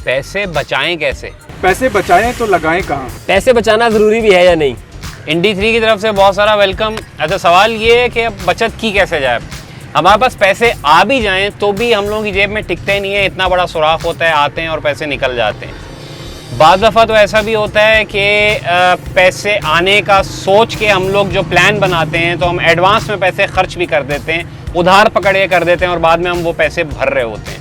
पैसे बचाएं कैसे? पैसे बचाएं तो लगाएं कहाँ? पैसे बचाना ज़रूरी भी है या नहीं? इंडी 3 की तरफ से बहुत सारा वेलकम। अच्छा, सवाल ये है कि अब बचत की कैसे जाए? हमारे पास पैसे आ भी जाएं तो भी हम लोगों की जेब में टिकते नहीं है, इतना बड़ा सुराख होता है, आते हैं और पैसे निकल जाते हैं। बाज़ दफ़ा तो ऐसा भी होता है कि पैसे आने का सोच के हम लोग जो प्लान बनाते हैं तो हम एडवांस में पैसे खर्च भी कर देते हैं, उधार पकड़ के कर देते हैं और बाद में हम वो पैसे भर रहे होते हैं।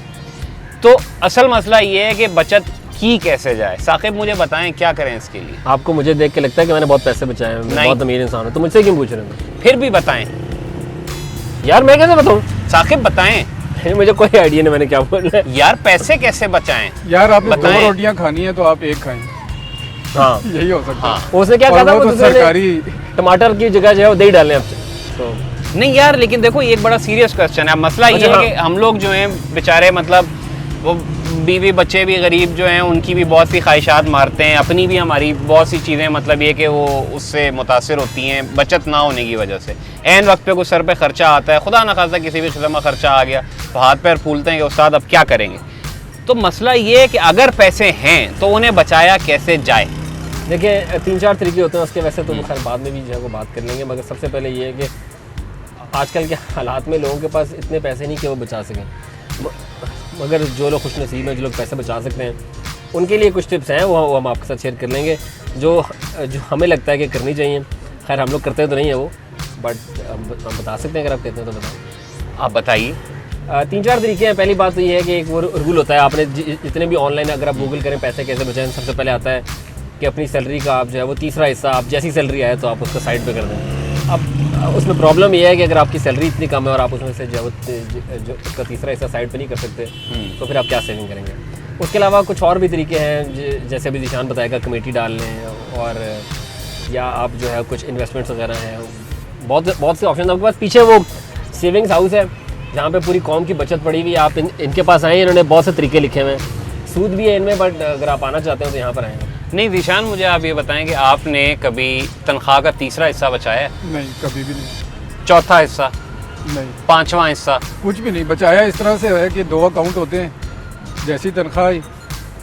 तो असल मसला ये है कि बचत की कैसे जाए। साकिब मुझे बताएं क्या करें इसके लिए। आपको मुझे देख के लगता है कि मैंने बहुत पैसे बचाए हैं, मैं बहुत अमीर इंसान हूँ, तो मुझसे क्यों पूछ रहे हैं? फिर भी बताएं यार मैं कैसे बताऊँ? साकिब, बताएं। मुझे कोई आइडिया नहीं मैंने क्या बोलना है। यार पैसे कैसे बचाएं? यार आपने दो बताएं। रोटियां खानी है तो आप एक खाएं, हाँ यही हो सकता है। हाँ। उसने क्या कहा था? और वो तो दूसरे ने सरकारी टमाटर की जगह जो है वो दही डालने आपसे तो नहीं यार, लेकिन देखो ये एक बड़ा सीरियस क्वेश्चन है। मसला ये अच्छा, है कि हम लोग जो हैं बेचारे, मतलब वो बीवी बच्चे भी गरीब जो हैं उनकी भी बहुत सी ख्वाहिशात मारते हैं, अपनी भी हमारी बहुत सी चीज़ें, मतलब ये कि वो उससे मुतासिर होती हैं बचत ना होने की वजह से। ऐन वक्त पे कुछ सर पे खर्चा आता है, खुदा न खास्ता किसी भी किस्म का खर्चा आ गया तो हाथ पैर फूलते हैं कि उस्ताद अब क्या करेंगे। तो मसला ये है कि अगर पैसे हैं तो उन्हें बचाया कैसे जाए। देखिए 3-4 तरीके होते हैं उसके, वैसे तो खैर बाद में भी जो है वो बात कर लेंगे, मगर सबसे पहले ये है कि आजकल के हालात में लोगों के पास इतने पैसे नहीं कि वो बचा सकें, मगर जो लोग खुश नसीब हैं, जो लोग पैसे बचा सकते हैं, उनके लिए कुछ टिप्स हैं वो हम आपके साथ शेयर कर लेंगे जो हमें लगता है कि करनी चाहिए। खैर हम लोग करते तो नहीं है वो, बट हम बता सकते हैं, अगर आप कहते हैं तो बताएं। आप बताइए। 3-4 तरीके हैं। पहली बात तो ये है कि एक वो रूल होता है, आपने जितने भी ऑनलाइन अगर आप गूगल करें पैसे कैसे बचाएं, सबसे पहले आता है कि अपनी सैलरी का आप जो है वो तीसरा हिस्सा, आप जैसी सैलरी आए तो आप उसको साइड पे कर दें। अब उसमें प्रॉब्लम ये है कि अगर आपकी सैलरी इतनी कम है और आप उसमें से जो उसका तीसरा हिस्सा साइड पे नहीं कर सकते तो फिर आप क्या सेविंग करेंगे। उसके अलावा कुछ और भी तरीके हैं, जैसे अभी निशान बताएगा, कमेटी डाल लें, और या आप जो है कुछ इन्वेस्टमेंट्स वगैरह हैं, बहुत से ऑप्शन आपके पास। पीछे वो सेविंग्स हाउस है जहाँ पे पूरी कौम की बचत पड़ी हुई है, आप इनके पास आए, इन्होंने बहुत से तरीके लिखे हुए हैं, सूद भी है इनमें, बट अगर आप आना चाहते हो तो यहाँ पर आएँ। नहीं दिशान, मुझे आप ये बताएं कि आपने कभी तनख्वाह का तीसरा हिस्सा बचाया है? नहीं, कभी भी नहीं। चौथा हिस्सा? नहीं। पांचवा हिस्सा? कुछ भी नहीं बचाया। इस तरह से है कि 2 अकाउंट होते हैं, जैसी तनख्वाह आई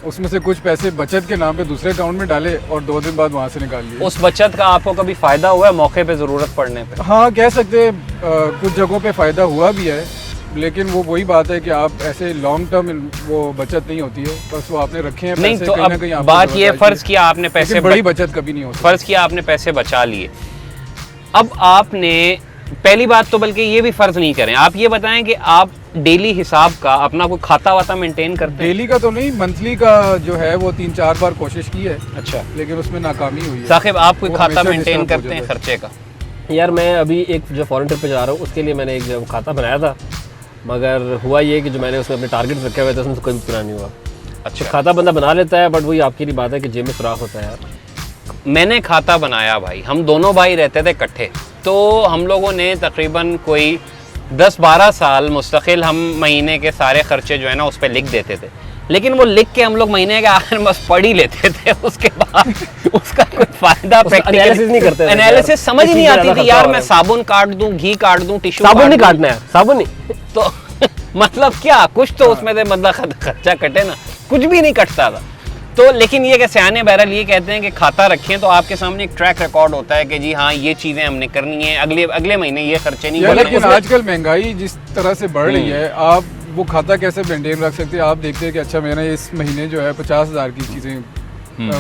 उसमें से कुछ पैसे बचत के नाम पे दूसरे अकाउंट में डाले और 2 दिन बाद वहाँ से निकाल लिए। उस बचत का आपको कभी फ़ायदा हुआ है मौके पे ज़रूरत पड़ने पे? हाँ, कह सकते हैं कुछ जगहों पे फ़ायदा हुआ भी है, लेकिन वो वही बात है कि आप ऐसे लॉन्ग टर्म वो बचत नहीं होती है, बस वो आपने रखे हैं पैसे। नहीं तो कहीं ना अब कहीं आपको बात जरूरत ये, आएगी। फ़र्ज़ किया आपने पैसे बड़ी बचत कभी नहीं होती। फ़र्ज़ किया आपने पैसे बचा लिए, अब आपने पहली बात तो बल्कि ये भी फ़र्ज़ नहीं करें, आप ये बताएं कि आप डेली हिसाब का अपना कोई खाता वाता मेंटेन करते हैं? डेली का तो नहीं, मंथली का जो है वो 3-4 बार कोशिश की है। अच्छा, लेकिन उसमें नाकामी हुई है। साकिब आप कोई वो खाता हमेशा मेंटेन डिस्टर्ब हो करते हैं जाता है। खर्चे का? यार मैं अभी एक जो फॉरेन ट्रिप पे जा रहा हूँ उसके लिए मैंने एक जो खाता बनाया था, मगर हुआ ये कि जो मैंने उसमें अपने टारगेट्स रखे हुए थे उसमें से कोई भी पूरा नहीं हुआ। अच्छा, खाता बंदा बना लेता है, बट वही आपकी ही बात है कि जेब में सुराख होता है यार। मैंने खाता बनाया भाई, हम दोनों भाई रहते थे इकट्ठे, तो हम लोगों ने तकरीबन कोई 10-12 साल मुस्तकिल हम महीने के सारे खर्चे जो है ना उस पर लिख देते थे, लेकिन वो लिख के हम लोग महीने के आखिर में बस पढ़ ही लेते थे, उसके बाद उसका कोई फायदा एनालिसिस नहीं करते थे। एनालिसिस समझ इसी नहीं से आती ज़्यादा थी यार, खर्चा मैं हो साबुन काट दूं, घी काट दूं, टिश्यू साबुन नहीं काट काटना है, साबुन नहीं तो मतलब क्या कुछ तो उसमें से मतलब खर्चा कटे ना, कुछ भी नहीं कटता था। तो लेकिन ये कि सियाने बहरहाल ये कहते हैं कि खाता रखें तो आपके सामने एक ट्रैक रिकॉर्ड होता है कि जी हाँ ये चीज़ें हमने करनी है, अगले महीने ये खर्चे नहीं करने। लेकिन आजकल महंगाई जिस तरह से बढ़ रही है, आप वो खाता कैसे मेंटेन रख सकते हैं? आप देखते हैं कि अच्छा मैंने इस महीने जो है 50,000 की चीज़ें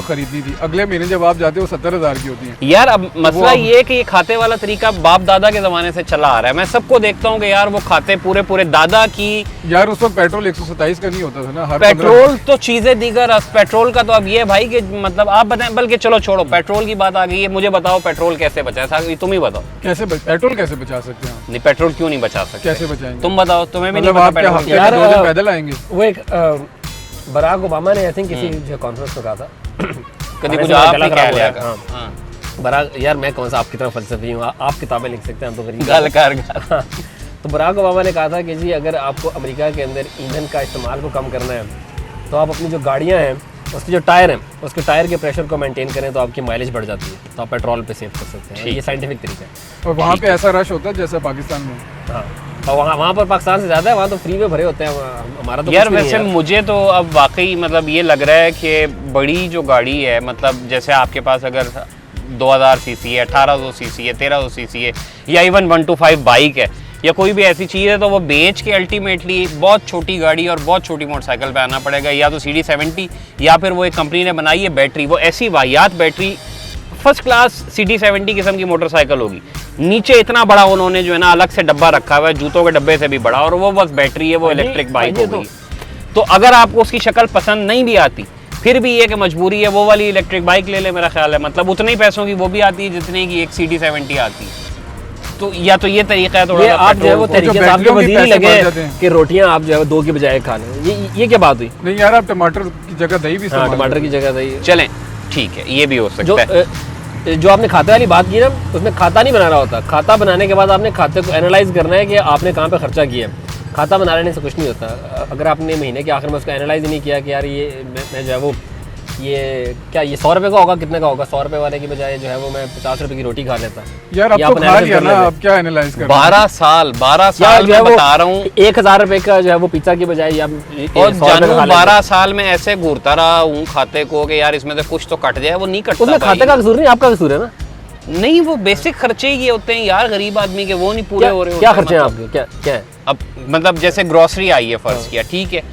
खरीदनी थी, अगले महीने जब आप जाते हो 70,000 की होती हैं। यार अब मसला ये है कि ये खाते वाला तरीका बाप दादा के ज़माने से चला आ रहा है। मैं सबको देखता हूँ कि यार वो खाते पूरे दादा की, यार उस वक्त पेट्रोल 127 का नहीं होता था ना, हर पेट्रोल तो चीज़ें दीगर, पेट्रोल का तो अब ये भाई कि मतलब आप बताएं, बल्कि चलो छोड़ो पेट्रोल की बात आ गई है, मुझे बताओ पेट्रोल कैसे बचाए? साहब तुम ही बताओ। पेट्रोल कैसे बचा सकते हैं आप? नहीं पेट्रोल क्यों नहीं बचा सकते? कैसे बचाएंगे? तुम बताओ, तुम्हें भी नहीं मतलब पता आप पेट्रोल क्या क्या? हफ्ते में 2 दिन पैदल आएंगे? वो एक बराक ओबामा ने आई थिंक किसी जो कॉन्फ्रेंस में कहा था, कभी कुछ आप भी कह लिया। हाँ बराक, यार मैं कौन सा आपकी तरह फलसफी हूँ, आप किताबें लिख सकते हैं, हम तो गरीब गल कर तो बराक ओबामा ने कहा था कि जी अगर आपको अमेरिका के अंदर ईंधन का इस्तेमाल को कम करना है तो आप अपनी जो गाड़ियाँ हैं उसके जो टायर हैं उसके टायर के प्रेशर को मेंटेन करें तो आपकी माइलेज बढ़ जाती है, तो आप पेट्रोल पे सेव कर सकते हैं। ये साइंटिफिक तरीका है। और वहाँ पे ऐसा रश होता है जैसा पाकिस्तान में? हाँ और वहाँ पर पाकिस्तान से ज़्यादा है, वहाँ तो फ्री में भरे होते हैं, हमारा तो यार कुछ भी नहीं वैसे है। मुझे तो अब वाकई मतलब ये लग रहा है कि बड़ी जो गाड़ी है, मतलब जैसे आपके पास अगर 2000 सीसी है, 1800 सीसी है, 1300 सीसी है, या इवन 125 बाइक है या कोई भी ऐसी चीज़ है, तो वो बेच के अल्टीमेटली बहुत छोटी गाड़ी और बहुत छोटी मोटरसाइकिल पे आना पड़ेगा, या तो CD70 या फिर वो एक कंपनी ने बनाई है बैटरी, वो ऐसी वाहियात बैटरी फर्स्ट क्लास CD70 किस्म की मोटरसाइकिल होगी, नीचे इतना बड़ा उन्होंने जो है ना अलग से डब्बा रखा हुआ है, जूतों के डब्बे से भी बड़ा, और वो बस बैटरी है, वो इलेक्ट्रिक बाइक होगी। तो अगर आपको उसकी शक्ल पसंद नहीं भी आती, फिर भी ये कि मजबूरी है, वो वाली इलेक्ट्रिक बाइक ले ले, मेरा ख्याल है, मतलब उतने ही पैसों की वो भी आती है जितने की एक CD70 आती है। तो या तो ये तरीका है थोड़ा ये सा आप जो है वो पेट्रोल को- तरीके से आपके बैटरियों के वजीर ही पैसे बढ़ लगे जाते हैं। कि रोटियां आप जो है 2 की बजाय खा लें, ये क्या बात हुई? नहीं यार, आप टमाटर की जगह दही भी हाँ, इस्तेमाल टमाटर की करें। जगह सही चलें, ठीक है, ये भी हो जो सकता है। जो आपने खाते वाली बात की ना, उसमें खाता नहीं बनाना होता। खाता बनाने के बाद आपने खाते को एनालाइज करना है कि आपने कहाँ पे खर्चा किया है। खाता बना लेने से कुछ नहीं होता। अगर आपने महीने के आखिर में उसको एनालाइज ही नहीं किया कि यार ये मैं जो है वो ये क्या ये 100 रुपये का होगा, कितने का होगा, 100 रुपये वाले की बजाय जो है वो मैं 50 रुपये की रोटी खा लेता। यार अब ये तो आप खा analyze लिया कर ना, लेते। अब क्या एनालाइज कर 12 साल जो है मैं वो बता रहा हूँ, 1000 रुपये का जो है वो पिज्जा की बजाय या और 100 रुपये जानू का खा लेता। 12 साल में ऐसे घूरता रहा हूँ खाते को कि यार इसमें से कुछ तो कट जाए, वो नहीं कटता उसमें भाई। खाते का कसूर नहीं, आपका कसूर है ना। नहीं, वो बेसिक खर्चे ही ये होते हैं यार, गरीब आदमी के, वो नहीं पूरे क्या हो रहे क्या होते खर्चे हैं मतलब। आपके, क्या क्या है? अब मतलब जैसे ग्रोसरी आई है, फर्ज किया, ठीक है,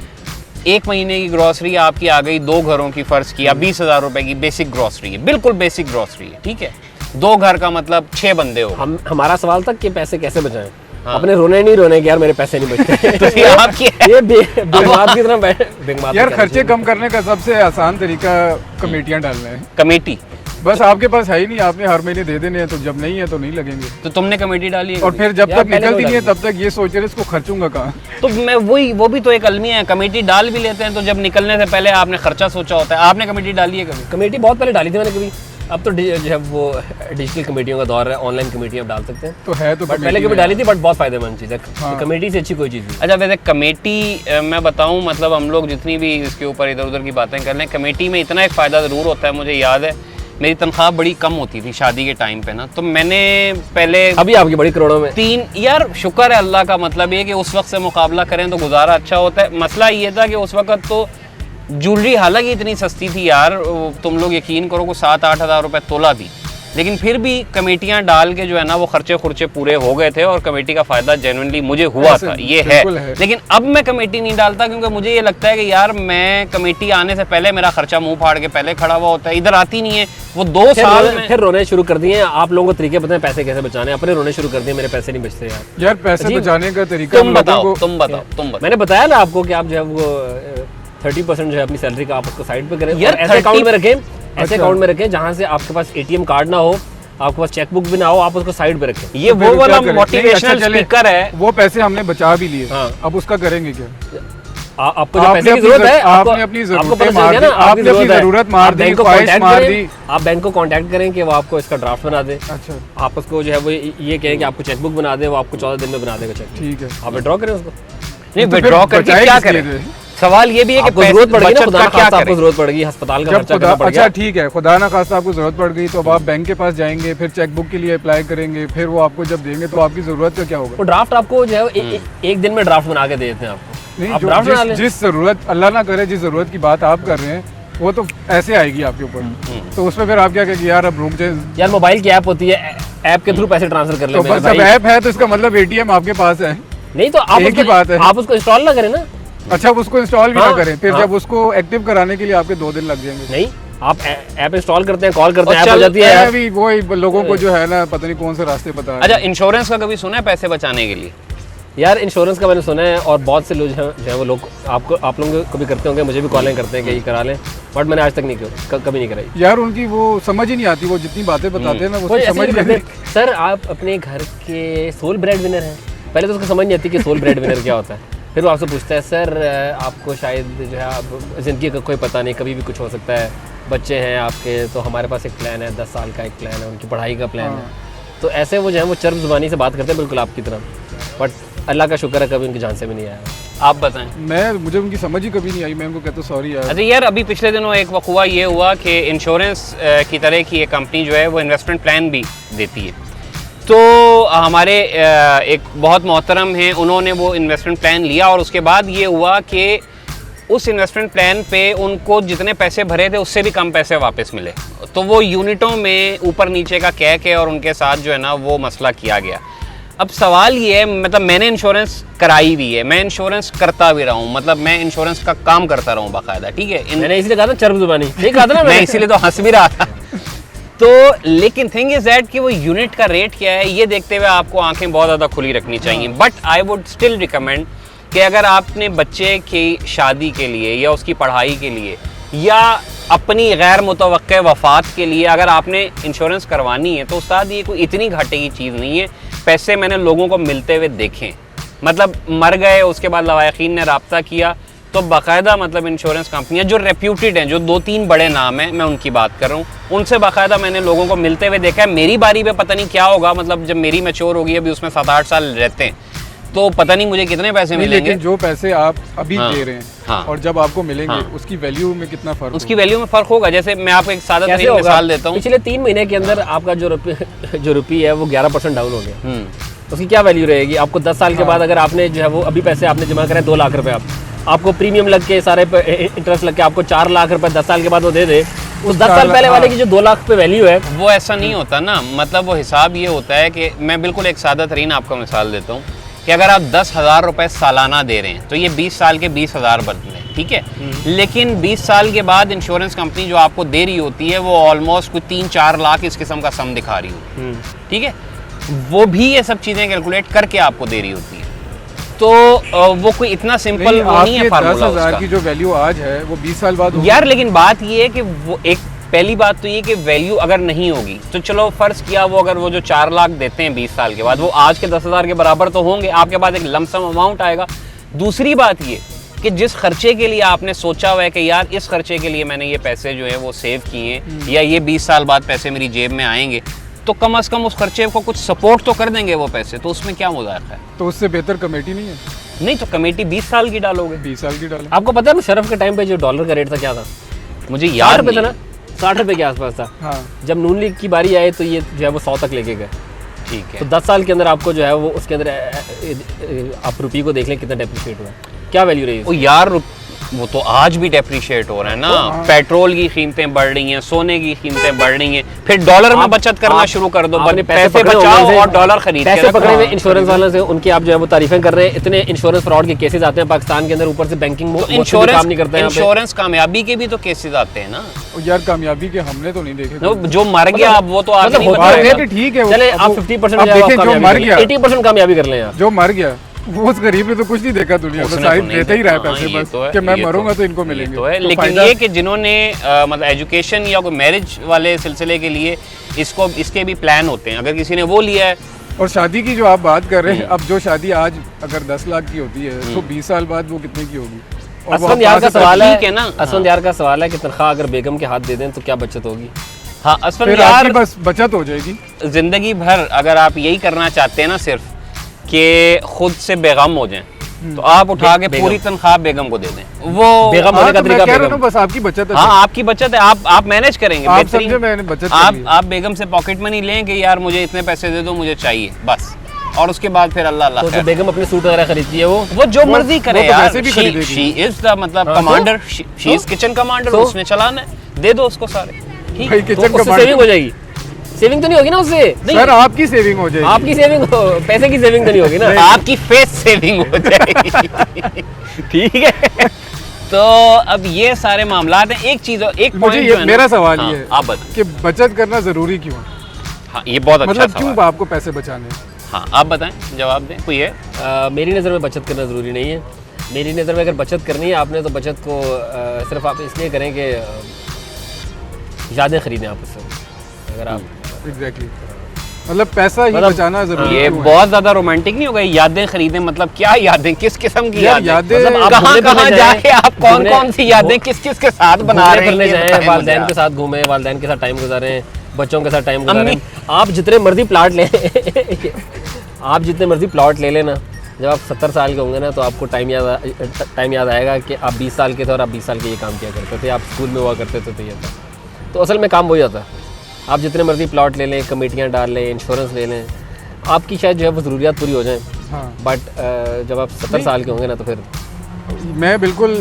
एक महीने की ग्रोसरी आपकी आ गई, 2 घरों की, फर्ज किया 20,000 रुपए की बेसिक ग्रोसरी है, बिल्कुल बेसिक ग्रोसरी है, ठीक है, 2 घर का मतलब 6 बंदे हो। हमारा सवाल था कि पैसे कैसे बचाएं। हाँ। अपने रोने नहीं रोने कि यार मेरे पैसे नहीं बचते। तो ये आपकी है। ये बेगमात की तरह बेगमात यार खर्चे कम करने का सबसे आसान तरीका कमेटियां डालना है। कमेटी, बस आपके पास है ही नहीं, आपने हर महीने दे देने हैं, तो जब नहीं है तो नहीं लगेंगे। तो तुमने कमेटी डाली है और कभी? फिर जब यार तक पहले निकलती तो नहीं है डाली। तब तक ये सोच रहे इसको खर्चूंगा कहाँ। तो मैं वो भी तो एक अलमिया है, कमेटी डाल भी लेते हैं, तो जब निकलने से पहले आपने खर्चा सोचा होता है। आपने कमेटी डाली है कभी? कमेटी बहुत पहले डाली थी मैंने कभी। अब तो जो है वो डिजिटल कमेटियों का दौर है, ऑनलाइन कमेटियां आप डाल सकते हैं। तो है तो बट कमेटी पहले कभी है। डाली थी, बट बहुत फायदेमंद चीज़ है। हाँ। कमेटी से अच्छी कोई चीज़ नहीं। अच्छा, वैसे कमेटी मैं बताऊं, मतलब हम लोग जितनी भी इसके ऊपर इधर उधर की बातें कर लें, कमेटी में इतना एक फ़ायदा ज़रूर होता है। मुझे याद है मेरी तनख्वाह बड़ी कम होती थी शादी के टाइम पे ना, तो मैंने पहले अभी आपकी बड़ी करोड़ों में। 3 यार शुक्र है अल्लाह का, मतलब ये कि उस वक्त से मुकाबला करें तो गुजारा अच्छा होता है। मसला ये था कि उस वक्त तो ज्वेलरी हालांकि इतनी सस्ती थी यार, तुम लोग यकीन करो को 7-8 हज़ार रुपये तोला थी, लेकिन फिर भी कमेटियां डाल के जो है ना वो खर्चे खुर्चे पूरे हो गए थे, और कमेटी का फ़ायदा जेन्युइनली मुझे हुआ ऐसे था, ये बिल्कुल है। लेकिन अब मैं कमेटी नहीं डालता, क्योंकि मुझे ये लगता है कि यार मैं कमेटी आने से पहले मेरा खर्चा मुंह फाड़ के पहले खड़ा हुआ होता है, इधर आती नहीं है वो 2 साल में। फिर रोने शुरू कर दिए। आप लोगों को तरीके पता है पैसे कैसे बचाने, अपने रोने शुरू कर दिए मेरे पैसे नहीं बचते यार। यार पैसे अजीब। बचाने का तरीका तुम हम लोगों बताओ को- तुम बताओ तुम बताओ मैंने बताया ना आपको कि आप जो है वो 30% जो है अपनी सैलरी का आप उसको साइड पे करें, यार, और ऐसे 30 अकाउंट में रखें, ऐसे अच्छा। अकाउंट में रखें जहां से आपके पास ATM कार्ड ना हो, आपके पास चेकबुक भी ना हो, आप उसको साइड पे रखें। ये तो फिर वो वाला क्या करें? नहीं, मोटिवेशनल अच्छा चले, स्पीकर है। वो पैसे हमने बचा भी लिए, हाँ। अब उसका करेंगे क्या? आपको जो आपने पैसे की अपनी जरूरत है, आपने अपनी आपको जरूरतें पता चल मार गया दी, ना, आपकी आपने अपनी है। जरूरत मार आप दी, बैंक को ख्वाहिश contact मार करें, दी। आप बैंक को कांटेक्ट करें कि वो आपको इसका ड्राफ्ट बना दे। अच्छा आप उसको जो है वो ये कहें कि आपको चेकबुक बना दे, वो आपको 14 दिन में बना देगा चेक। ठीक है। आप विड्रॉ करें उसको। नहीं, तो फिर विड्रॉ करके बचाए क्या किस लिए करें? थे? सवाल ये भी है कि आपको जरूरत पड़ गई ना, बचत खुदा का ना क्या खास्ता आपको करें? जरूरत पड़ गई, अस्पताल का जब खर्चा खुदा करना पड़ अच्छा गया। ठीक है, खुदा ना खास्ता आपको जरूरत पड़ गई तो अब आप बैंक के पास जाएंगे, फिर चेकबुक के लिए अप्लाई करेंगे, फिर वो आपको जब देंगे तो आपकी जरूरत का क्या होगा? वो ड्राफ्ट आपको जो है एक दिन में ड्राफ्ट बना के दे देते हैं आपको। नहीं, आप जो ड्राफ्ट बना लें। जिस जरूरत, अल्लाह ना करे, जिस जरूरत की बात आप कर रहे हैं वो तो ऐसे आएगी आपके ऊपर, तो उसमें फिर आप क्या कहेंगे यार अब रूम चेंज। यार मोबाइल की ऐप होती है, ऐप के थ्रू पैसे ट्रांसफर कर ले तो मेरे बस जब भाई। ऐप है तो इसका मतलब ATM आपके पास है। नहीं तो आप एक ही बात है। आप उसको इंस्टॉल ना करें ना। अच्छा, अब उसको इंस्टॉल भी ना हाँ, करें, फिर हाँ। जब उसको एक्टिव कराने के लिए आपके 2 दिन लग जाएंगे। नहीं, आप ऐप इंस्टॉल करते हैं, कॉल करते हैं, और ऐप हो चल- जाती है। अभी वो लोगों को जो है ना पता नहीं कौन से रास्ते पता है। अच्छा, इंश्योरेंस का कभी सुना है पैसे बचाने के लिए? यार इंश्योरेंस का मैंने सुना है, और बहुत से लोग जो है वो लोग आप लोग कभी करते होंगे, मुझे भी कॉलिंग करते हैं कि ये करा लें, बट मैंने आज तक नहीं कभी नहीं कराई। यार उनकी वो समझ ही नहीं आती, वो जितनी बातें बताते हैं ना वो कोई ऐसे समझ ही नहीं करते आती। हैं, सर आप अपने घर के सोल ब्रेड विनर हैं। पहले तो उसको समझ नहीं आती कि सोल ब्रेड विनर क्या होता है। फिर वो आपसे पूछता है, सर आपको शायद जो है आप ज़िंदगी का कोई पता नहीं, कभी भी कुछ हो सकता है, बच्चे हैं आपके, तो हमारे पास एक प्लान है, 10 साल का एक प्लान है, उनकी पढ़ाई का प्लान है। तो ऐसे वो जो है वो चर्ब ज़ुबानी से बात करते हैं, बिल्कुल आपकी तरह, बट अल्लाह का शुक्र है कभी उनकी जान से भी नहीं आया। आप बताएं। मुझे उनकी समझ ही कभी नहीं आई, मैं उनको कहता हूँ सॉरी यार। अच्छा यार, अभी पिछले दिनों एक वक़ुआ ये हुआ कि इंश्योरेंस की तरह की एक कंपनी जो है वो इन्वेस्टमेंट प्लान भी देती है। तो हमारे एक बहुत मोहतरम हैं, उन्होंने वो इन्वेस्टमेंट प्लान लिया और उसके बाद ये हुआ कि उस इन्वेस्टमेंट प्लान पे उनको जितने पैसे भरे थे उससे भी कम पैसे वापस मिले। तो वो यूनिटों में ऊपर नीचे का कह के और उनके साथ जो है ना वो मसला किया गया। अब सवाल ये है, मतलब मैंने इंश्योरेंस कराई भी है, मैं इंश्योरेंस करता भी रहा हूँ, मतलब मैं इंश्योरेंस का काम करता रहा हूँ बाकायदा, ठीक है। मैंने इसलिए कहा था चर्ब जुबानी, नहीं कहा था ना मैं इसीलिए तो हंस भी रहा था। तो लेकिन थिंग इज दैट कि वो यूनिट का रेट क्या है ये देखते हुए आपको आंखें बहुत ज़्यादा खुली रखनी चाहिए। But I would still recommend कि अगर आपने बच्चे की शादी के लिए या उसकी पढ़ाई के लिए या अपनी गैर मुतवक्के वफ़ात के लिए अगर आपने इंश्योरेंस करवानी है तो उस्ताद ये कोई इतनी घाटे की चीज़ नहीं है। पैसे मैंने लोगों को मिलते हुए देखे, मतलब मर गए उसके बाद लवायकीन ने रब्ता किया तो बाकायदा मतलब इंश्योरेंस कंपनियां जो रेप्यूटेड हैं, जो 2-3 बड़े नाम हैं, मैं उनकी बात कर रहा हूँ, उनसे बाकायदा मैंने लोगों को मिलते हुए देखा है। मेरी बारी पे पता नहीं क्या होगा, मतलब जब मेरी मैच्योर होगी, अभी उसमें 7-8 साल रहते हैं, तो पता नहीं मुझे कितने पैसे मिलेंगे। लेकिन जो पैसे आप अभी हाँ, दे रहे हैं हाँ, और जब आपको मिलेंगे हाँ, उसकी वैल्यू में कितना फर्क उसकी वैल्यू में फ़र्क होगा। जैसे मैं आपको एक सादा तरीन मिसाल देता हूँ, पिछले 3 महीने के अंदर आपका जो रुपये है वो 11% डाउन हो गया, उसकी क्या वैल्यू रहेगी? आपको 10 साल के बाद अगर आपने जो है वो अभी पैसे आपने जमा करे 2 लाख रुपए, आपको प्रीमियम लग के सारे इंटरेस्ट लग के आपको 4 लाख रुपए 10 साल के बाद वो दे दे, उस 10 साल पहले वाले की जो 2 लाख पे वैल्यू है वो ऐसा नहीं होता ना। मतलब वो हिसाब ये होता है कि मैं बिल्कुल एक सादा तरीन आपको मिसाल देता हूँ कि अगर आप 10,000 रुपये सालाना दे रहे हैं तो ये 20 साल के 20,000 बनते हैं, ठीक है। लेकिन 20 साल के बाद इंश्योरेंस कंपनी जो आपको दे रही होती है वो ऑलमोस्ट कोई 3-4 लाख इस किस्म का सम दिखा रही होती है, ठीक है। वो भी ये सब चीज़ें कैलकुलेट करके आपको दे रही होती है। तो वो कोई इतना सिंपल वो नहीं है फार्मूला उसका। 10,000 की जो वैल्यू आज है वो 20 साल बाद होगी। यार लेकिन बात ये है कि वो एक पहली बात तो ये कि वैल्यू अगर नहीं होगी तो चलो फर्ज किया वो अगर वो जो 4 लाख देते हैं 20 साल के बाद वो आज के 10,000 के बराबर तो होंगे, आपके पास एक लमसम अमाउंट आएगा। दूसरी बात ये कि जिस खर्चे के लिए आपने सोचा हुआ है कि यार इस खर्चे के लिए मैंने ये पैसे जो है वो सेव किए हैं या ये 20 साल बाद पैसे मेरी जेब में आएंगे, तो कम से कम उस खर्चे को कुछ सपोर्ट तो कर देंगे वो पैसे, तो उसमें क्या मुज़ायका है? तो उससे बेहतर कमेटी नहीं है? नहीं तो कमेटी 20 साल की डालोगे। 20 साल की डालो। आपको पता है मुशर्रफ के टाइम पे जो डॉलर का रेट था क्या था? मुझे 60 याद रुपये था नहीं। ना, 60 रुपये के आसपास था। हाँ। जब नून लीग की बारी आई तो ये जो है वो 100 तक लेके गए। ठीक है। तो 10 साल के अंदर आपको जो है वो उसके अंदर आप रुपये को देख लें कितना डेप्रिशिएट हुआ है, क्या वैल्यू रही है? ओ यार वो तो आज भी डेप्रिशिएट हो रहा है ना। पेट्रोल की कीमतें बढ़ रही हैं, सोने की कीमतें बढ़ रही हैं, फिर डॉलर में बचत करना शुरू कर दो, पैसे बचाओ और डॉलर खरीद पैसे पकड़े हुए इंश्योरेंस वालों से उनकी आप जो है वो तारीफें कर रहे हैं। इतने इंश्योरेंस फ्रॉड के केसेस आते हैं पाकिस्तान के अंदर, ऊपर से बैंकिंग काम नहीं करते हैं। इंश्योरेंस कामयाबी के भी तो केसेस आते हैं ना। यार कामयाबी के हमने तो नहीं देखे। जो मर गया अब वो तो आज नहीं होता है बताएगा। कि ठीक है चले आप 50% जो मर गया 80% कामयाबी कर लें यार। जो मर गया वो उस गरीब ने तो कुछ नहीं देखा दुनिया को, साहिब देते ही रहा पैसे बस कि मैं मरूंगा तो इनको मिलेंगे। तो है, लेकिन ये कि जिन्होंने मतलब एजुकेशन या कोई मैरिज वाले सिलसिले के लिए इसके भी प्लान होते हैं, अगर किसी ने वो लिया है। और शादी की जो आप बात कर रहे हैं, अब जो शादी आज अगर 10 लाख की होती है तो 20 साल बाद वो कितने की होगी? असफंद यार का सवाल है, ठीक है ना, असफंद यार का सवाल है कि तनख्वाह अगर बेगम के हाथ दे दें तो क्या बचत होगी? हाँ असफंद फिर यार, आपकी बस बचत हो जाएगी जिंदगी भर अगर आप यही करना चाहते हैं ना सिर्फ कि खुद से बेगम हो जाएं, तो आप उठा के पूरी तनख्वाह बेगम को दे दें। वो बेगम होने का तरीका बेगम। बस आपकी बचत है। हाँ आपकी बचत है, आप मैनेज करेंगे। आप समझे मैंने बचत कर ली। आप बेगम से पॉकेट मनी लें कि यार मुझे इतने पैसे दे दो, मुझे चाहिए बस, और उसके बाद फिर अल्लाह अल्लाह। तो जो बेगम अपने सूट वगैरह खरीदती है वो जो मर्जी करे वो तो यार। वैसे भी खरीदेगी। शी इज द मतलब commander, she is kitchen commander, उसने चलाना है, दे दो उसको सारे। ठीक भाई है, किचन उससे कमांडर सेविंग हो जाएगी। सेविंग तो नहीं होगी ना उससे? सर आपकी सेविंग हो जाएगी। आपकी सेविंग पैसे की सेविंग तो नहीं होगी ना, आपकी फेस सेविंग हो जाएगी। ठीक है। तो अब ये सारे मामलात हैं। एक चीज एक मुझे पॉइंट जो है मेरा सवाल ये है, आप बताएं कि बचत करना जरूरी क्यों है? हाँ ये बहुत अच्छा मतलब सवाल। क्यों आपको पैसे बचाने हैं? हाँ आप बताएं, जवाब दें। कोई है? मेरी नज़र में बचत करना ज़रूरी नहीं है। मेरी नज़र में अगर बचत करनी है आपने तो बचत को सिर्फ आप इसलिए करें कि यादें खरीदें आप उससे। अगर आप एग्जैक्टली मतलब पैसा ही बचाना जरूरी ये क्यों है? बहुत ज्यादा रोमांटिक नहीं होगा? यादें खरीदें मतलब क्या यादें, किस किस्म की यार यादें? यादें मतलब आप कहाँ जाके आप कौन कौन सी यादें किस किस के साथ बना रहे हैं? जाएं, वालिदैन के साथ घूमें, वालिदैन के साथ टाइम गुजारें, बच्चों के साथ टाइम गुजारें। आप जितने मर्जी प्लाट लें आप जितने मर्जी प्लॉट ले लेना, जब आप 70 साल के होंगे ना तो आपको टाइम याद आएगा कि आप 20 साल के थे और आप 20 साल के ये काम किया करते थे, आप स्कूल में हुआ करते थे तो ये था। तो असल में काम वही होता है। आप जितने मर्जी प्लॉट ले लें, कमेटियाँ डाल लें, इंश्योरेंस ले लें, आपकी शायद जो है वो ज़रूरियात पूरी हो जाए, हाँ बट जब आप 70 साल के होंगे ना तो फिर मैं बिल्कुल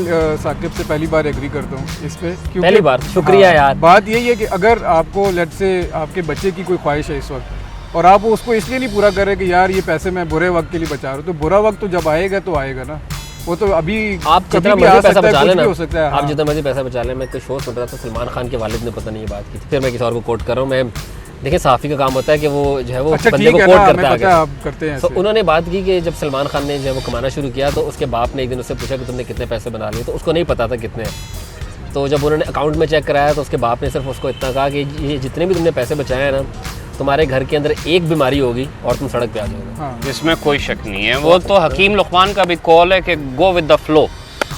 साकिब से पहली बार एग्री करता हूँ इस पे, क्योंकि पहली बार शुक्रिया यार। बात यही है कि अगर आपको लेट से आपके बच्चे की कोई ख्वाहिश है इस वक्त और आप उसको इसलिए नहीं पूरा करें कि यार ये पैसे मैं बुरे वक्त के लिए बचा रहा हूँ, तो बुरा वक्त तो जब आएगा तो आएगा ना, वो तो अभी आप कभी जितना भी आ मर्जी पैसा सकता है, बचा कुछ लेना, भी हो सकता है। आप हाँ। जितना मर्जी पैसा बचा लें। मैं कोई शो सुन रहा था, सलमान खान के वालिद ने पता नहीं ये बात की थी, फिर मैं किसी और को कोट कर रहा हूँ। मैं देखिए सहाफ़ी का काम होता है कि वो जो है वो अच्छा बंदे ठीक को है कोट ना, करता हमें है पता है आगे। आप करते हैं तो ऐसे। उन्होंने बात की कि जब सलमान खान ने जो है वो कमाना शुरू किया तो उसके बाप ने एक दिन उससे पूछा कि तुमने कितने पैसे बना लिए, तो उसको नहीं पता था कितने हैं। तो जब उन्होंने अकाउंट में चेक कराया तो उसके बाप ने सिर्फ उसको इतना कहा कि ये जितने भी तुमने पैसे बचाए हैं ना, तुम्हारे घर के अंदर एक बीमारी होगी और तुम सड़क पे आ जाओगे। हाँ इसमें कोई शक नहीं है। वो तो हकीम लुक़मान का भी कॉल है कि गो विद द फ्लो,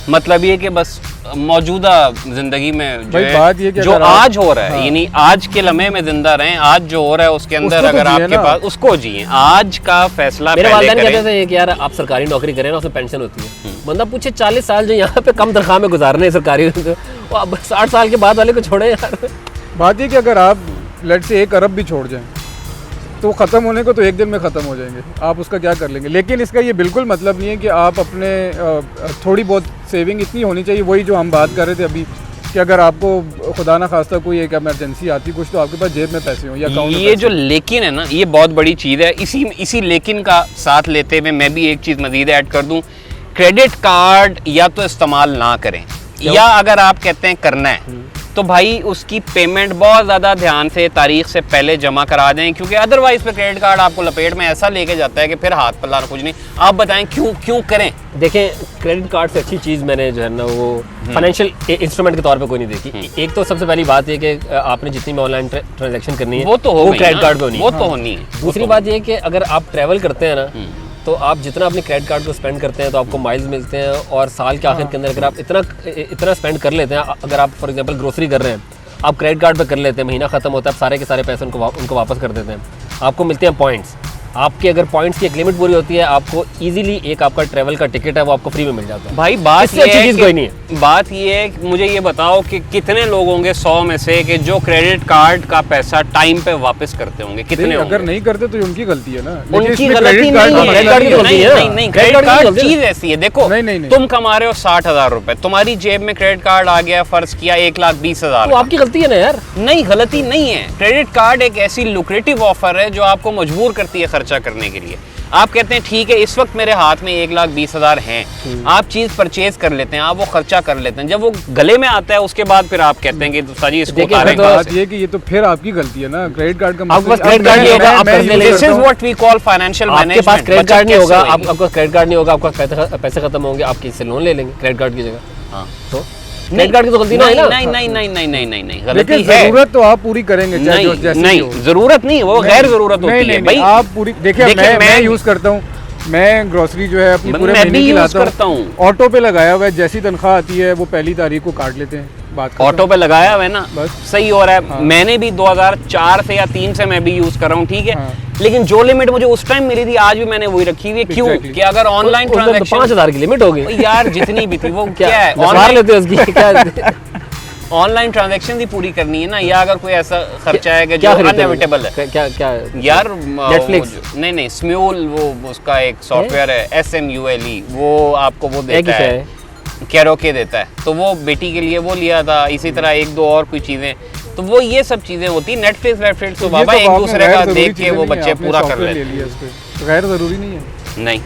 मतलब ये कि बस मौजूदा जिंदगी में जो भाई है, बात ये कि जो अगर आप- आज हो रहा है, हाँ। यानी आज के लम्हे में जिंदा रहें, आज जो हो रहा है उसके अंदर उसको तो अगर जिए आपके ना। पास, उसको जिए, आज का फैसला मेरे पहले वालिदैन कहते करें। थे कि यार आप सरकारी नौकरी करें ना, उसमें पेंशन होती है। बंदा पूछे 40 साल जो यहाँ पे कम तनख्वाह में गुजारने हैं सरकारी, वो अब 60 साल के बाद वाले को छोड़े यार। बात ये कि अगर आप लेट से 1 अरब भी छोड़ जाएं तो ख़त्म होने को तो एक दिन में ख़त्म हो जाएंगे, आप उसका क्या कर लेंगे। लेकिन इसका ये बिल्कुल मतलब नहीं है कि आप अपने थोड़ी बहुत सेविंग इतनी होनी चाहिए, वही जो हम बात कर रहे थे अभी, कि अगर आपको खुदा ना खास्ता कोई एक इमरजेंसी आती कुछ, तो आपके पास जेब में पैसे हों या अकाउंट में ये पैसे जो लेकिन है ना, ये बहुत बड़ी चीज़ है। इसी लेकिन का साथ लेते हुए मैं भी एक चीज़ मजीद ऐड कर दूं, क्रेडिट कार्ड या तो इस्तेमाल ना करें, या अगर आप कहते हैं करना है तो भाई उसकी पेमेंट बहुत ज़्यादा ध्यान से तारीख से पहले जमा करा दें, क्योंकि अदरवाइज पे क्रेडिट कार्ड आपको लपेट में ऐसा लेके जाता है कि फिर हाथ पल्ला कुछ नहीं। आप बताएं क्यों करें। देखें, क्रेडिट कार्ड से अच्छी चीज़ मैंने जो है ना वो फाइनेंशियल इंस्ट्रूमेंट के तौर पे कोई नहीं देखी। एक तो सबसे पहली बात ये कि आपने जितनी भी ऑनलाइन ट्रांजैक्शन करनी है वो तो हो गई क्रेडिट ना, कार्ड पे होनी है। वो तो होनी है। दूसरी बात ये है कि अगर आप ट्रैवल करते हैं ना, तो आप जितना अपने क्रेडिट कार्ड को स्पेंड करते हैं तो आपको माइल्स मिलते हैं, और साल के आखिर के अंदर अगर आप इतना स्पेंड कर लेते हैं, अगर आप फॉर एग्जांपल ग्रोसरी कर रहे हैं, आप क्रेडिट कार्ड पे कर लेते हैं, महीना खत्म होता है, आप सारे के सारे पैसे उनको वापस कर देते हैं, आपको मिलते हैं पॉइंट्स। आपके अगर पॉइंट्स की एक लिमिट पूरी होती है, आपको इजीली एक आपका ट्रैवल का टिकट है वो आपको फ्री में मिल जाता है। भाई बात इससे ये अच्छी है चीज़ कि- कोई नहीं है। बात ये है कि मुझे ये बताओ कि कितने लोग होंगे 100 में से कि जो क्रेडिट कार्ड का पैसा टाइम पे वापस करते होंगे, कितने नहीं, होंगे? अगर नहीं करते तो उनकी गलती है ना। लेकिन उनकी इसमें गलती क्रेडिट नहीं कार्ड का है। क्रेडिट कार्ड की मतलब गलती है। नहीं, क्रेडिट क्रेडिट कार्ड की कार्ड गलती है। चीज ऐसी है, देखो नहीं। तुम कमा रहे हो 60,000 रुपए, तुम्हारी जेब में क्रेडिट कार्ड आ गया, फर्ज किया 1,20,000 तो आपकी गलती है ना यार। नहीं, गलती नहीं है। क्रेडिट कार्ड एक ऐसी लुक्रेटिव ऑफर है जो आपको मजबूर करती है खर्चा करने के लिए। आप कहते हैं ठीक है इस वक्त मेरे हाथ में 1,20,000 हैं, आप चीज परचेज कर लेते हैं, आप वो खर्चा कर लेते हैं, जब वो गले में आता है उसके बाद फिर आप कहते हैं कि साजी इसको देखिए, उतारें मैं तो कहाँ बात से? ये कि ये तो फिर आपकी गलती है ना। क्रेडिट कार्ड का आपके पास मतलब- क्रेडिट कार्ड नहीं होगा, आप कर्ज ले लेंगे। This is what we call financial आपके management। पास क्रेडिट बचत कार्ड नहीं कैसे होगा, होगी? आपका क्रेडिट कार्ड नहीं होगा, आपका पैसे खत्म होंगे, आप किसी से लोन ले लेंगे क्रेडिट कार्ड की जगह। हाँ। तो क्रेडिट कार्ड की तो गलती ना है ना। नहीं, गलती लेकिन है। जरूरत तो आप पूरी करेंगे, चाहे जो जैसी भी हो। नहीं, जरूरत नहीं, वो गैर जरूरत नहीं, होती है नहीं, भाई। आप पूरी देखिए, मैं यूज करता हूँ, मैं ग्रोसरी जो है अपनी पूरे मैं महीने भी की यूज लाता करता हूँ। ऑटो पे लगाया हुआ है, जैसी तनख्वाह आती है वो पहली तारीख को काट लेते हैं। बात खत्म। ऑटो पे लगाया हुआ है ना, बस। सही हो रहा है। हाँ। मैंने भी 2004 से या 3 से मैं भी यूज कर रहा हूँ, ठीक है। हाँ। लेकिन जो लिमिट मुझे उस टाइम मिली थी आज भी मैंने वही रखी हुई है। क्यों? Exactly। कि अगर ऑनलाइन उसमें तो ट्रांजैक्शन 5,000 की लिमिट होगी। यार जितनी भी थी वो क्या है, मार ऑनलाइन लेते हो उसकी क्या। ऑनलाइन ट्रांजैक्शन ही पूरी करनी है ना, या अगर कोई ऐसा खर्चा है कि जो खरीदते हो? अनएविटेबल है। क्या यार Netflix? नहीं स्म्यूल, वो उसका एक सॉफ्टवेयर है SMULE, वो आपको वो एक ही देता है। है, कैरोके देता है, तो वो बेटी के लिए वो लिया था। इसी तरह 1-2 और कोई चीजें, तो वो ये सब चीजें होती। नेटफ्लिक्स तो ये बाबा तो एक आपने दूसरे गैर का जरूरी देख के चीजें वो नहीं है, बच्चे आपने पूरा कर सॉफ्टवेयर लेते ले लिया इस पे, तो गैर जरूरी नहीं है। हैं। नहीं,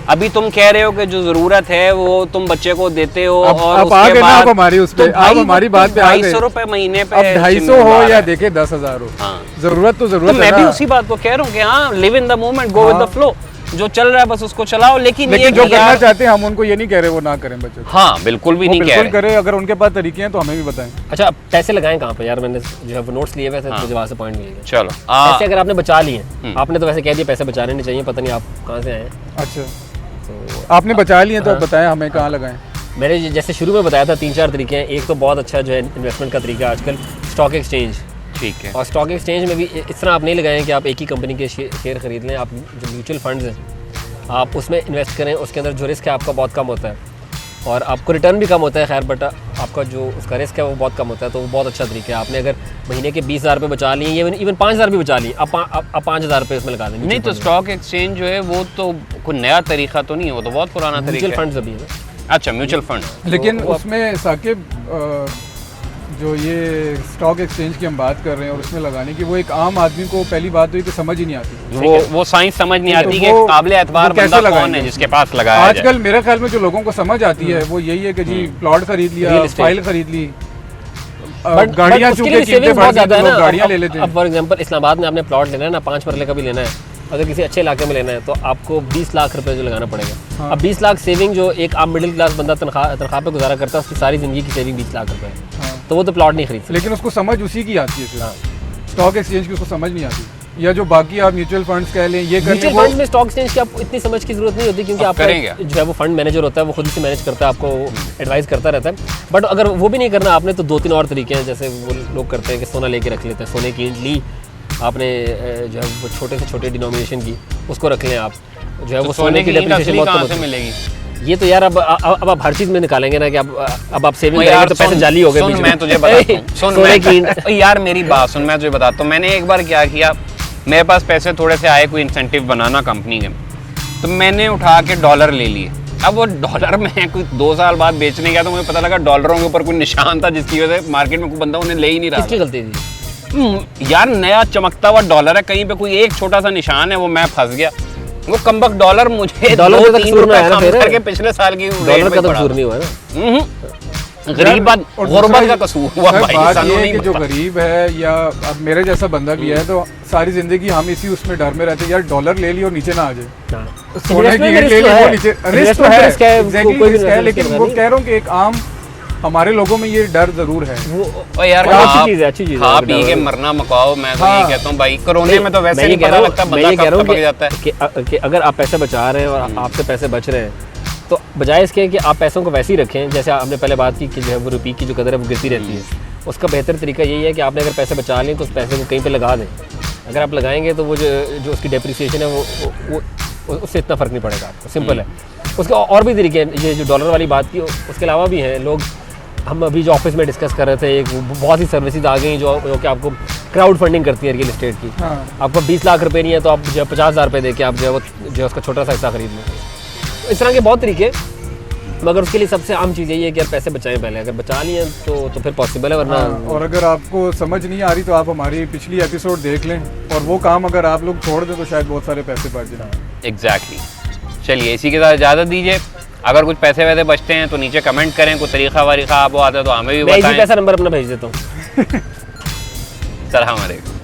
अभी तुम कह रहे हो कि जो जरूरत है वो तुम बच्चे को देते हो, अब और आप आ उसके गए ना, बाद आप हमारी उस पे, तो आप भाई हमारी वो बात पे आ गए। 250 रुपए महीने पे अब 250 हो जिम्मेदार या है। देखे 10,000 हो, हाँ। जरूरत तो तो जरूरत है मैं भी ना। उसी बात को कह रहा हूँ कि हाँ, live in the moment, go with the हाँ। फ्लो, जो चल रहा है बस उसको चलाओ। लेकिन लेकिन ये जो कि करना यार- चाहते हैं हम उनको ये नहीं कह रहे वो ना करें बच्चे। हाँ, बिल्कुल भी वो नहीं कह बिल्कुल रहे। करें, अगर उनके पास तरीके हैं तो हमें भी बताएं। अच्छा, पैसे लगाएं कहाँ पे यार? मैंने जो है वो नोट्स लिए हुए थे, हाँ। मुझे वहाँ से पॉइंट मिल गया। चलो पैसे अगर आपने बचा लिए, आपने तो वैसे कह दिया पैसे बचाने नहीं चाहिए, पता नहीं आप कहाँ से आए हैं। अच्छा, तो आपने बचा लिए तो आप बताएं हमें कहाँ लगाएं। मैंने जैसे शुरू में बताया था 3-4 तरीके हैं। एक तो बहुत अच्छा जो है इन्वेस्टमेंट का तरीका आजकल स्टॉक एक्सचेंज, ठीक है। और स्टॉक एक्सचेंज में भी इस तरह आप नहीं लगाएं कि आप एक ही कंपनी के शेयर खरीद लें। आप जो म्यूचुअल फंड्स हैं आप उसमें इन्वेस्ट करें, उसके अंदर जो रिस्क है आपका बहुत कम होता है और आपको रिटर्न भी कम होता है। खैर बट आपका जो उसका रिस्क है वो बहुत कम होता है, तो वो बहुत अच्छा तरीका है। आपने अगर महीने के 20,000 रुपये बचा लिए, इवन 5,000 भी बचा लिए, आप 5,000 रुपये इसमें लगा देंगे। नहीं तो स्टॉक एक्सचेंज जो है वो तो कोई नया तरीका तो नहीं है, वो तो बहुत पुराना तरीका म्यूचुअल है। फंड्स अभी है ना। अच्छा, म्यूचुअल फंड। लेकिन उसमें साकिब जो ये स्टॉक एक्सचेंज की हम बात कर रहे हैं और उसमें लगाने की, वो एक आम आदमी को पहली बात तो ये तो समझ ही नहीं आती। वो साइंस समझ नहीं तो आती कि वो- काबिल एतबार वो कैसे बंदा कौन लगाएंगे? है जिसके पास लगाया जाए। आजकल मेरे ख्याल में जो लोगों को समझ आती है वो यही है कि जी प्लॉट खरीद लिया, Real estate। फाइल खरीद ली, बट गाड़ियाँ उसके चूंकि लिए कीमतें सेविंग्स बढ़ बहुत गई ज़्यादा है तो ना। लोग गाड़ियाँ ले लेते अब हैं। फॉर एग्जांपल इस्लामाबाद में आपने प्लॉट लेना है ना, 5 मरले का भी लेना है, अगर किसी अच्छे इलाके में लेना है तो आपको 20 लाख रुपए जो लगाना पड़ेगा। हाँ। अब 20 लाख सेविंग जो एक आम मिडिल क्लास बंदा तनख्वाह पे गुजारा करता है, उसकी सारी ज़िंदगी की सेविंग 20 लाख रुपए है, हाँ। तो वो तो प्लॉट नहीं खरीद सकता। लेकिन उसको समझ उसी की आती है हाँ। सिर्फ, स्टॉक एक्सचेंज की उसको समझ नहीं आती। या जो बाकी आप म्यूचुअल फंड्स कह लें, ये कर म्यूचुअल लें, फंड्स में स्टॉक एक्सचेंज की आपको इतनी समझ की जरूरत नहीं होती, क्योंकि आप आपका करेंगे। जो है वो फंड मैनेजर होता है, वो खुद ही से मैनेज करता है, आपको एडवाइस करता रहता है। बट अगर वो भी नहीं करना आपने, तो 2-3 और तरीके हैं। जैसे वो लोग करते हैं कि सोना लेके रख लेते हैं, सोने की ईंट ली आपने, जो है वो छोटे से छोटे डिनोमिनेशन की, उसको रख लें आप, जो है वो सोने की ईंट डेप्रिसिएशन असली बहुत कहाँ कम से होती है। मिलेगी? ये तो यार अब आप हर चीज़ में निकालेंगे ना कि अब आप सेविंग ओ करेंगे यार तो पैसे सुन- जाली हो गए सुन, बीच मैं में। तुझे बताता हूँ। सुन, सोने की ईंट। ओ यार मेरी बात सुन, मैं तुझे बताता हूँ। मैंने एक बार क्या किया, मेरे पास पैसे थोड़े से आए कोई इंसेंटिव बनाना कंपनी के, तो मैंने उठा के डॉलर ले लिए। अब वो डॉलर मैं कोई 2 साल बाद बेचने गया तो मुझे पता लगा डॉलरों के ऊपर कोई निशान था जिसकी वजह से मार्केट में कोई बंदा उन्हें ले ही नहीं रहा किसकी था। गलती थी? यार नया चमकता हुआ डॉलर है, कहीं पे कोई एक छोटा सा निशान है, वो मैं फंस गया। वो कमबख्त डॉलर मुझे डॉलर का 2-3 कसूर रुपए ना है ना कम फिर। करके पिछले साल की डॉलर का तो कसूर नहीं हुआ है ना। गरीबत और गुर्बत दूसरा का कसूर हुआ सर, भाई, बात सानू ये है नहीं कि जो पता। गरीब है या अब मेरे जैसा बंदा भी है, तो सारी जिंदगी हम इसी उसमें डर में रहते हैं यार डॉलर ले लियो और नीचे ना आ जाए। सोने की ईंट ले ली वो नीचे, रिस्क तो है, एग्जैक्टली रिस्क है, लेकिन वो कह रहा हूँ कि एक आम हमारे लोगों में ये डर जरूर है। ओ यार वो अच्छी खा- चीज़ है, अच्छी चीज़ है। खा पी के मरना मकाओ, मैं तो हाँ। यही कहता हूँ भाई। कोरोना में तो वैसे मैं ये नहीं कह पता रहा हूँ- लगता मैं बंदा ये कह कब रहा हूँ टपक जाता है। कि अगर आप पैसे बचा रहे हैं और आपसे पैसे बच रहे हैं, तो बजाय इसके कि आप पैसों को वैसे ही रखें, जैसे हमने पहले बात की कि जो है वो रुपये की जो कदर है वो गिरती रहती है, उसका बेहतर तरीका यही है कि आपने अगर पैसे बचा लें तो उस पैसे को कहीं पे लगा दें। अगर आप लगाएंगे तो वो जो उसकी डेप्रिसिएशन है वो उससे इतना फ़र्क नहीं पड़ेगा आपको। सिंपल है। उसके और भी तरीके हैं, ये जो डॉलर वाली बात की उसके अलावा भी हैं। लोग, हम अभी जो ऑफिस में डिस्कस कर रहे थे, एक बहुत सी सर्विसेज आ गई जो कि आपको क्राउड फंडिंग करती है रियल एस्टेट की। हाँ। आपको 20 लाख रुपए नहीं है तो आप जो है 50,000 रुपये दे के आप जो है उसका छोटा सा हिस्सा खरीद लें। इस तरह के बहुत तरीके, मगर उसके लिए सबसे आम चीज़ यही है कि यार पैसे बचाएं पहले। अगर बचा लिए तो फिर पॉसिबल है, वरना हाँ, और अगर आपको समझ नहीं आ रही तो आप हमारी पिछली एपिसोड देख लें, और वो काम अगर आप लोग छोड़ दें तो शायद बहुत सारे पैसे बच जाएं। एग्जैक्टली। चलिए इसी के साथ इजाज़त दीजिए। अगर कुछ पैसे वैसे बचते हैं तो नीचे कमेंट करें, कोई तरीका वरीका आपको आता है तो हमें भी मैं इसी बताएं। पैसा नंबर अपना भेज देता हूँ। सलाम अलैकुम।